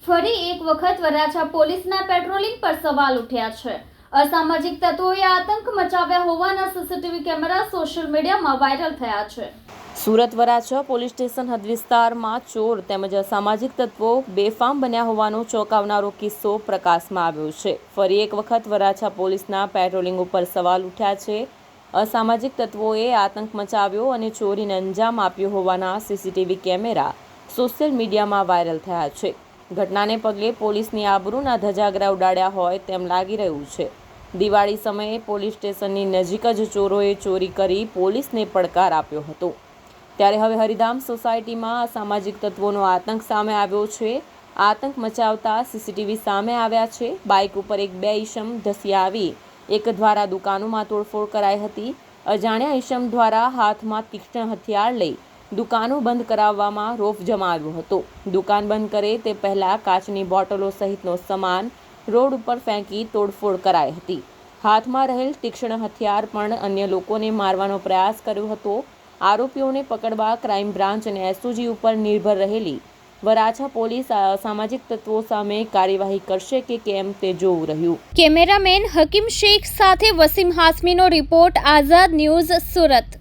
ફરી એક વખત વરાછા પોલીસના પેટ્રોલિંગ પર સવાલ ઉઠ્યા છે। અસામાજિક તત્વોએ આતંક મચાવ્યા હોવાના સીસીટીવી કેમેરા સોશિયલ મીડિયામાં વાયરલ થયા છે। સુરત વરાછા પોલીસ સ્ટેશન હદ વિસ્તારમાં ચોર તેમજ અસામાજિક તત્વો બેફામ બન્યા હોવાનો ચોંકાવનારો કિસ્સો પ્રકાશમાં આવ્યો છે। ફરી એક વખત વરાછા પોલીસના પેટ્રોલિંગ ઉપર સવાલ ઉઠ્યા છે। અસામાજિક તત્વોએ આતંક મચાવ્યો અને ચોરીને અંજામ આપ્યો હોવાના સીસીટીવી કેમેરા સોશિયલ મીડિયામાં વાયરલ થયા છે। ઘટનાને પગલે પોલીસની આબરૂના ધજાગરા ઉડાડ્યા હોય તેમ લાગી રહ્યું છે। દિવાળી સમયે પોલીસ સ્ટેશનની નજીક જ ચોરોએ ચોરી કરી પોલીસને પડકાર આપ્યો હતો, ત્યારે હવે હરિધામ સોસાયટીમાં અસામાજિક તત્વોનો આતંક સામે આવ્યો છે। આતંક મચાવતા સીસીટીવી સામે આવ્યા છે। બાઇક ઉપર બે ઈસમ ધસી આવી એક દ્વારા દુકાનોમાં તોડફોડ કરાઈ હતી। અજાણ્યા ઈસમ દ્વારા હાથમાં તીક્ષ્ણ હથિયાર લઈ દુકાનો બંધ કરાવવામાં રોફ જમાવ્યો હતો। દુકાન બંધ કરે તે પહેલા કાચની બોટલો સહિતનો સામાન રોડ ઉપર ફેંકી તોડફોડ કરાઈ હતી। હાથમાં રહેલ તીક્ષ્ણ હથિયાર પણ અન્ય લોકોને મારવાનો પ્રયાસ કર્યો હતો। આરોપીઓને પકડવા ક્રાઇમ બ્રાન્ચ અને એસઓજી ઉપર નિર્ભર રહેલી વરાછા પોલીસ અસામાજિક તત્વો સામે કાર્યવાહી કરશે કે કેમ તે જોવું રહ્યું। કેમેરામેન હકીમ શેખ સાથે વસીમ હાસમીનો રિપોર્ટ, આઝાદ ન્યૂઝ, સુરત।